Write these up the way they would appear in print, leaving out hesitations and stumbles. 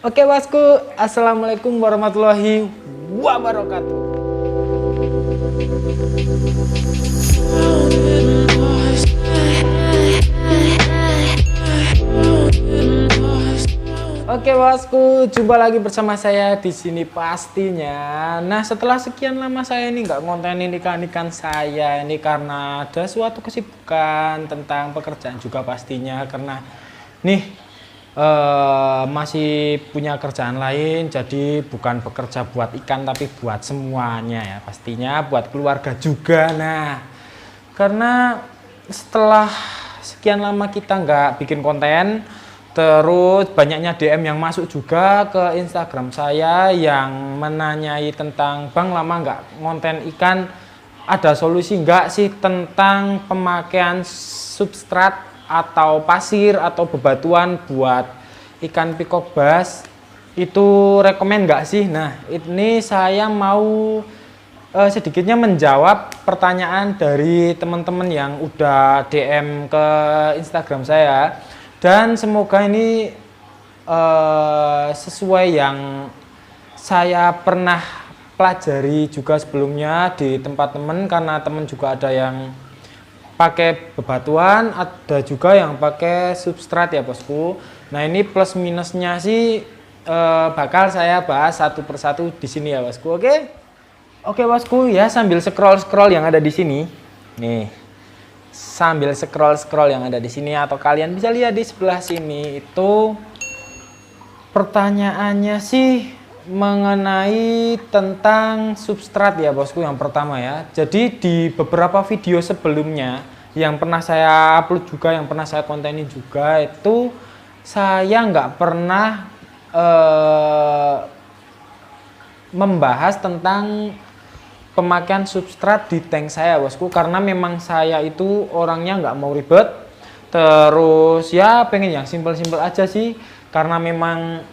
Oke bosku, assalamualaikum warahmatullahi wabarakatuh. Oke bosku, jumpa lagi bersama saya di sini pastinya. Nah, setelah sekian lama saya ini nggak ngontenin ikan-ikan saya ini karena ada suatu kesibukan tentang pekerjaan juga pastinya, karena nih masih punya kerjaan lain, jadi bukan bekerja buat ikan tapi buat semuanya ya, pastinya buat keluarga juga. Nah, karena setelah sekian lama kita nggak bikin konten, terus banyaknya DM yang masuk juga ke Instagram saya yang menanyai tentang Bang, lama nggak ngonten ikan, ada solusi nggak sih tentang pemakaian substrat atau pasir atau bebatuan buat ikan pikok bass, itu rekomen nggak sih? Nah, ini saya mau sedikitnya menjawab pertanyaan dari teman-teman yang udah DM ke Instagram saya, dan semoga ini sesuai yang saya pernah pelajari juga sebelumnya di tempat teman, karena teman juga ada yang pakai bebatuan, ada juga yang pakai substrat ya bosku. Nah, ini plus minusnya sih bakal saya bahas satu persatu di sini ya bosku. Oke bosku ya, sambil scroll yang ada di sini nih, sambil scroll yang ada di sini, atau kalian bisa lihat di sebelah sini, itu pertanyaannya sih mengenai tentang substrat ya bosku, yang pertama ya. Jadi di beberapa video sebelumnya yang pernah saya upload juga, yang pernah saya kontenin juga, itu saya nggak pernah membahas tentang pemakaian substrat di tank saya bosku, karena memang saya itu orangnya nggak mau ribet, terus ya pengen yang simpel-simpel aja sih, karena memang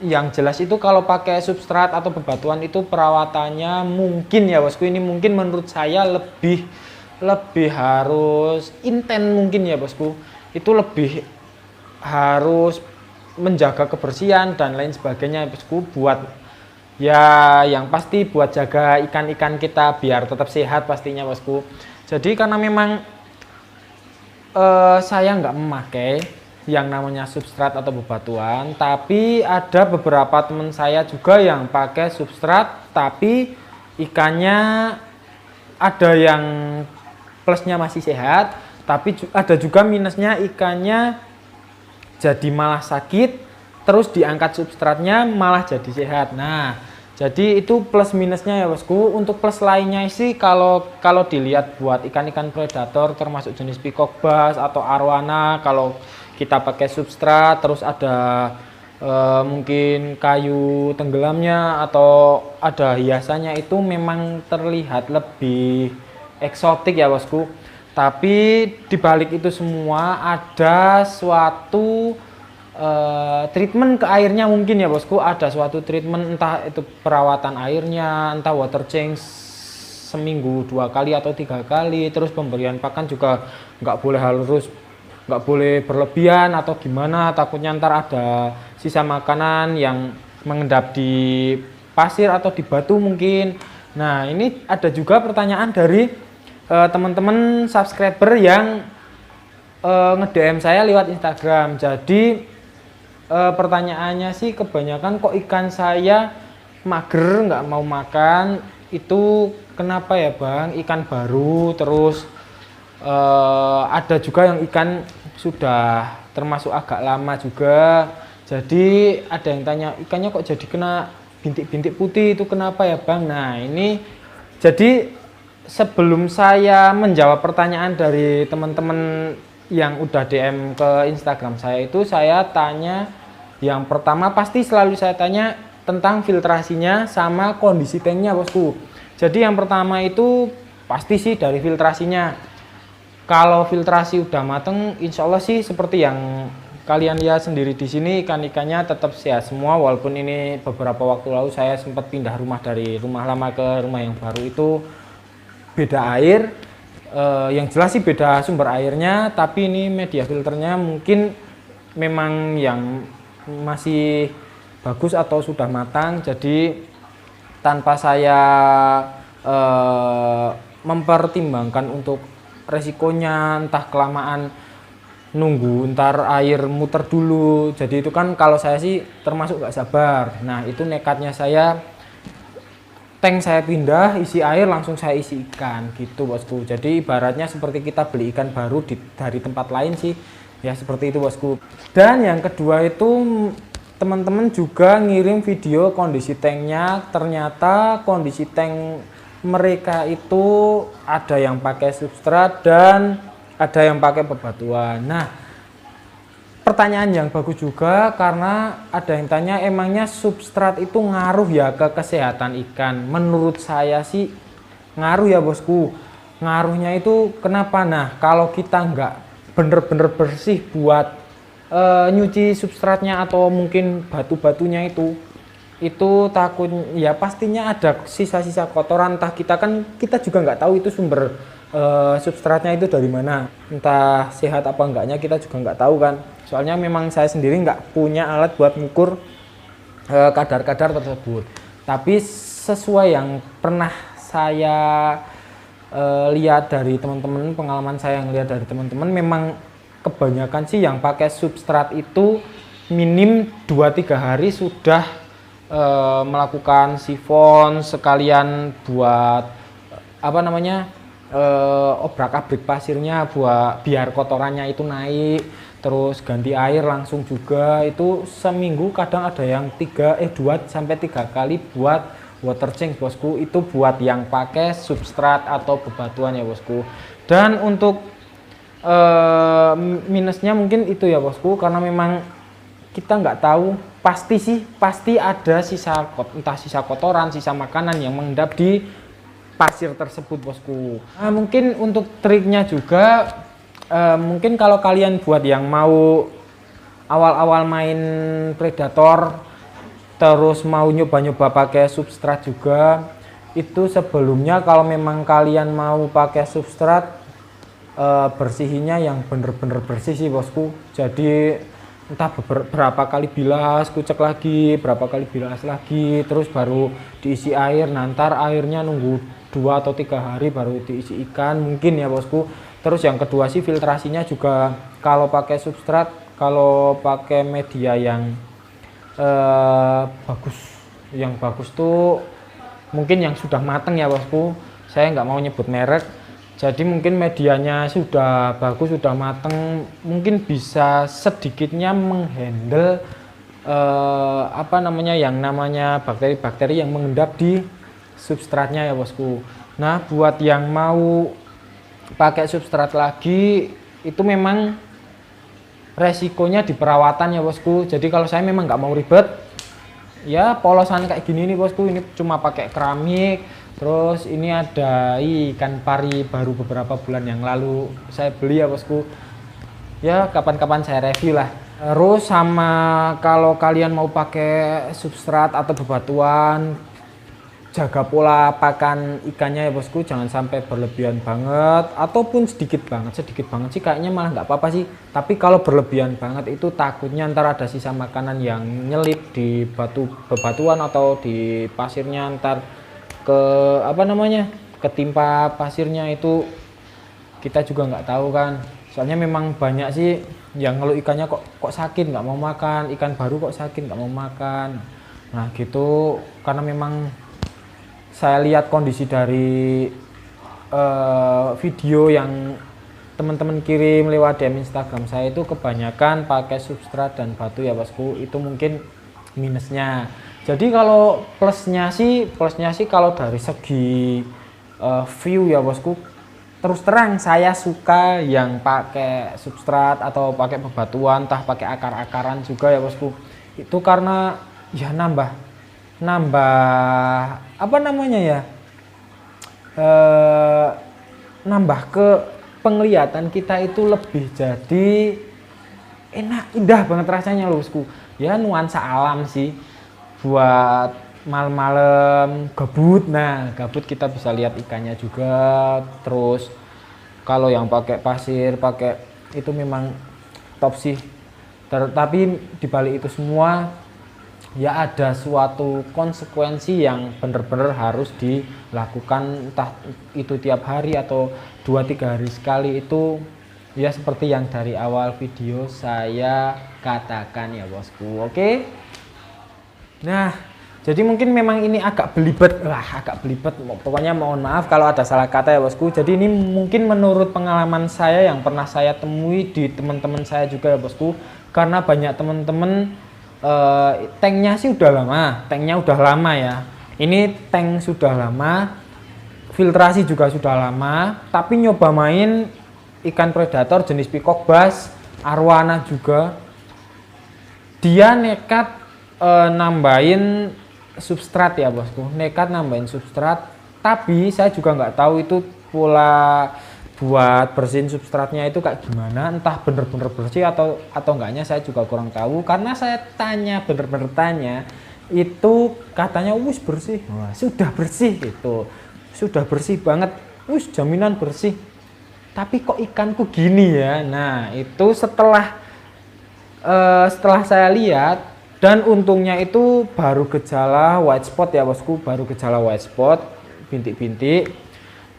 yang jelas itu kalau pakai substrat atau bebatuan itu perawatannya mungkin ya bosku, ini mungkin menurut saya lebih harus intens mungkin ya bosku, itu lebih harus menjaga kebersihan dan lain sebagainya bosku, buat ya yang pasti buat jaga ikan-ikan kita biar tetap sehat pastinya bosku. Jadi karena memang saya nggak memakai yang namanya substrat atau bebatuan, tapi ada beberapa teman saya juga yang pakai substrat, tapi ikannya ada yang plusnya masih sehat, tapi ada juga minusnya, ikannya jadi malah sakit, terus diangkat substratnya malah jadi sehat. Nah, jadi itu plus minusnya ya bosku. Untuk plus lainnya sih kalau dilihat buat ikan-ikan predator termasuk jenis pikok bass atau arwana, kalau kita pakai substrat terus ada mungkin kayu tenggelamnya atau ada hiasannya, itu memang terlihat lebih eksotik ya bosku. Tapi dibalik itu semua ada suatu treatment ke airnya mungkin ya bosku, ada suatu treatment, entah itu perawatan airnya, entah water change seminggu 2 kali atau 3 kali, terus pemberian pakan juga nggak boleh berlebihan atau gimana, takutnya ntar ada sisa makanan yang mengendap di pasir atau di batu mungkin. Nah, ini ada juga pertanyaan dari teman-teman subscriber yang nge-DM saya lewat Instagram. Jadi pertanyaannya sih kebanyakan, kok ikan saya mager nggak mau makan, itu kenapa ya Bang, ikan baru, terus ada juga yang ikan sudah termasuk agak lama juga. Jadi ada yang tanya, ikannya kok jadi kena bintik-bintik putih, itu kenapa ya Bang? Nah, ini jadi sebelum saya menjawab pertanyaan dari teman-teman yang udah DM ke Instagram saya, itu saya tanya, yang pertama pasti selalu saya tanya tentang filtrasinya sama kondisi tanknya bosku. Jadi yang pertama itu pasti sih dari filtrasinya. Kalau filtrasi udah mateng, insya Allah sih seperti yang kalian lihat sendiri di sini, ikan-ikannya tetap sehat semua. Walaupun ini beberapa waktu lalu saya sempat pindah rumah, dari rumah lama ke rumah yang baru, itu beda air. Yang jelas sih beda sumber airnya, tapi ini media filternya mungkin memang yang masih bagus atau sudah matang. Jadi tanpa saya mempertimbangkan untuk resikonya, entah kelamaan nunggu ntar air muter dulu. Jadi itu kan kalau saya sih termasuk gak sabar. Nah itu nekatnya saya, tank saya pindah, isi air langsung saya isi ikan gitu bosku. Jadi ibaratnya seperti kita beli ikan baru dari tempat lain sih, ya seperti itu bosku. Dan yang kedua itu teman-teman juga ngirim video kondisi tanknya. Ternyata kondisi tank mereka itu ada yang pakai substrat dan ada yang pakai bebatuan. Nah pertanyaan yang bagus juga, karena ada yang tanya emangnya substrat itu ngaruh ya ke kesehatan ikan. Menurut saya sih ngaruh ya bosku. Ngaruhnya itu kenapa? Nah kalau kita nggak bener-bener bersih buat nyuci substratnya atau mungkin batu-batunya itu takut ya pastinya ada sisa-sisa kotoran. Entah kita juga nggak tahu itu sumber substratnya itu dari mana, entah sehat apa enggaknya kita juga nggak tahu kan. Soalnya memang saya sendiri nggak punya alat buat mengukur kadar-kadar tersebut. Tapi sesuai yang pernah saya lihat dari teman-teman, pengalaman saya yang lihat dari teman-teman, memang kebanyakan sih yang pakai substrat itu minim 2-3 hari sudah melakukan sifon sekalian buat apa namanya obrak-abrik pasirnya biar kotorannya itu naik, terus ganti air langsung juga. Itu seminggu kadang ada yang 2-3 kali buat water change bosku. Itu buat yang pakai substrat atau bebatuan ya bosku. Dan untuk minusnya mungkin itu ya bosku, karena memang kita nggak tahu pasti ada entah sisa kotoran, sisa makanan yang mengendap di pasir tersebut bosku. Nah, mungkin untuk triknya juga mungkin kalau kalian buat yang mau awal-awal main predator terus mau nyoba-nyoba pakai substrat juga, itu sebelumnya kalau memang kalian mau pakai substrat bersihinnya yang bener-bener bersih sih bosku. Jadi entah berapa kali bilas, kucek lagi, berapa kali bilas lagi, terus baru diisi air. Nanti airnya nunggu 2 atau 3 hari baru diisi ikan mungkin ya bosku. Terus yang kedua sih filtrasinya juga, kalau pakai substrat, kalau pakai media yang bagus tuh mungkin yang sudah mateng ya bosku. Saya nggak mau nyebut merek. Jadi mungkin medianya sudah bagus, sudah mateng, mungkin bisa sedikitnya menghandle yang namanya bakteri-bakteri yang mengendap di substratnya ya bosku. Nah buat yang mau pakai substrat lagi itu memang resikonya di perawatan ya bosku. Jadi kalau saya memang nggak mau ribet, ya polosan kayak gini nih bosku, ini cuma pakai keramik. Terus ini ada ikan pari baru beberapa bulan yang lalu saya beli ya bosku. Ya kapan-kapan saya review lah. Terus sama kalau kalian mau pakai substrat atau bebatuan, jaga pola pakan ikannya ya bosku, jangan sampai berlebihan banget ataupun sedikit banget sih kayaknya malah nggak apa-apa sih. Tapi kalau berlebihan banget itu takutnya ntar ada sisa makanan yang nyelip di bebatuan atau di pasirnya, ntar ketimpa pasirnya, itu kita juga nggak tahu kan. Soalnya memang banyak sih yang ngeluh ikannya kok sakit nggak mau makan, ikan baru kok sakit nggak mau makan. Nah gitu, karena memang saya lihat kondisi dari video yang teman-teman kirim lewat DM Instagram saya itu kebanyakan pakai substrat dan batu ya bosku. Itu mungkin minusnya. Jadi kalau plusnya sih kalau dari segi view ya bosku, terus terang saya suka yang pakai substrat atau pakai bebatuan, entah pakai akar-akaran juga ya bosku. Itu karena ya nambah nambah ke penglihatan kita itu lebih jadi enak, indah banget rasanya loh bosku. Ya nuansa alam sih buat malam-malam gabut. Nah gabut kita bisa lihat ikannya juga. Terus kalau yang pakai pasir itu memang top sih, Tapi dibalik itu semua ya ada suatu konsekuensi yang benar-benar harus dilakukan, entah itu tiap hari atau 2-3 hari sekali. Itu ya seperti yang dari awal video saya katakan ya bosku. Oke. Nah, jadi mungkin memang ini agak belibet, pokoknya mohon maaf kalau ada salah kata ya bosku. Jadi ini mungkin menurut pengalaman saya yang pernah saya temui di teman-teman saya juga ya bosku. Karena banyak teman-teman tanknya sih udah lama ya. Ini tank sudah lama, filtrasi juga sudah lama, tapi nyoba main ikan predator jenis peacock bass, arwana juga, dia nekat nambahin substrat ya bosku, tapi saya juga nggak tahu itu pola buat bersihin substratnya itu kayak gimana, entah bener-bener bersih atau enggaknya saya juga kurang tahu. Karena saya bener-bener tanya itu katanya wis bersih. Wah, sudah bersih, itu sudah bersih banget, wis jaminan bersih, tapi kok ikanku gini ya. Nah itu setelah saya lihat, dan untungnya itu baru gejala white spot ya bosku, bintik-bintik.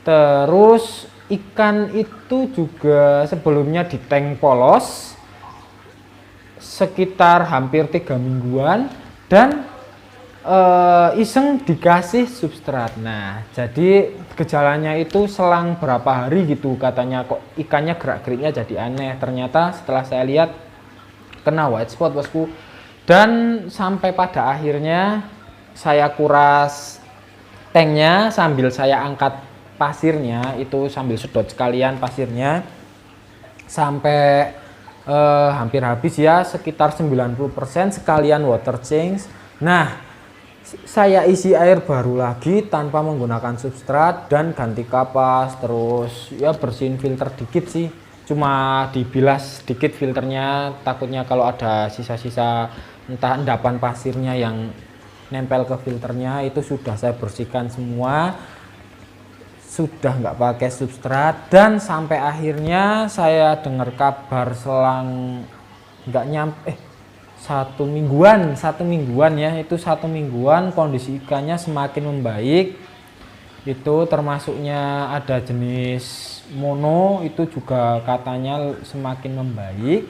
Terus ikan itu juga sebelumnya di tank polos sekitar hampir 3 mingguan, dan iseng dikasih substrat. Nah jadi gejalanya itu selang berapa hari gitu, katanya kok ikannya gerak-geriknya jadi aneh. Ternyata setelah saya lihat kena white spot bosku. Dan sampai pada akhirnya saya kuras tanknya sambil saya angkat pasirnya, itu sambil sedot sekalian pasirnya sampai hampir habis ya, sekitar 90% sekalian water change. Nah saya isi air baru lagi tanpa menggunakan substrat dan ganti kapas, terus ya bersihin filter dikit sih, cuma dibilas sedikit filternya, takutnya kalau ada sisa-sisa entah endapan pasirnya yang nempel ke filternya, itu sudah saya bersihkan semua, sudah nggak pakai substrat. Dan sampai akhirnya saya dengar kabar selang nggak nyampe satu mingguan ya, itu 1 mingguan kondisi ikannya semakin membaik. Itu termasuknya ada jenis mono, itu juga katanya semakin membaik,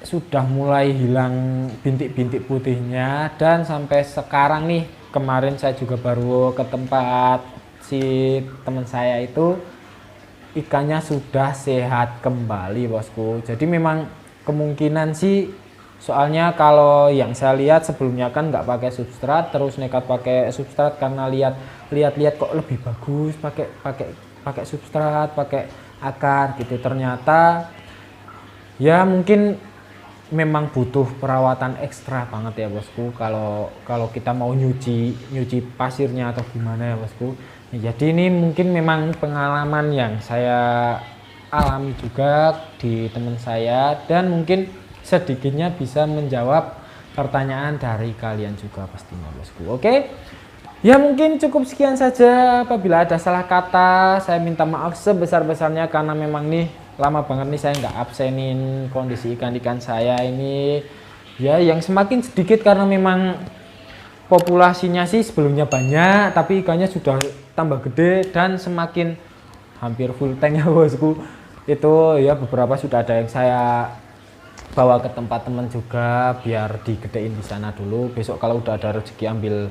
sudah mulai hilang bintik-bintik putihnya. Dan sampai sekarang nih, kemarin saya juga baru ke tempat si teman saya itu, ikannya sudah sehat kembali bosku. Jadi memang kemungkinan sih, soalnya kalau yang saya lihat sebelumnya kan nggak pakai substrat, terus nekat pakai substrat karena lihat kok lebih bagus pakai substrat, pakai akar gitu. Ternyata ya mungkin memang butuh perawatan ekstra banget ya bosku, kalau kita mau nyuci pasirnya atau gimana ya bosku. Ya, jadi ini mungkin memang pengalaman yang saya alami juga di teman saya, dan mungkin sedikitnya bisa menjawab pertanyaan dari kalian juga pastinya bosku. Oke ya, mungkin cukup sekian saja. Apabila ada salah kata, saya minta maaf sebesar-besarnya, karena memang nih lama banget nih saya nggak absenin kondisi ikan-ikan saya ini ya, yang semakin sedikit karena memang populasinya sih sebelumnya banyak, tapi ikannya sudah tambah gede dan semakin hampir full tank ya bosku. Itu ya beberapa sudah ada yang saya bawa ke tempat teman juga biar digedein di sana dulu. Besok kalau udah ada rezeki ambil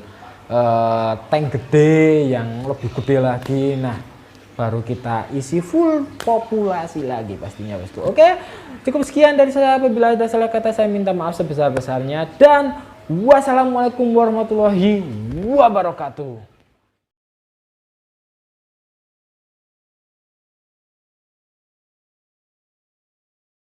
tank gede yang lebih gede lagi, nah baru kita isi full populasi lagi pastinya bosku. Oke, cukup sekian dari saya. Apabila ada salah kata, saya minta maaf sebesar-besarnya, dan wassalamualaikum warahmatullahi wabarakatuh.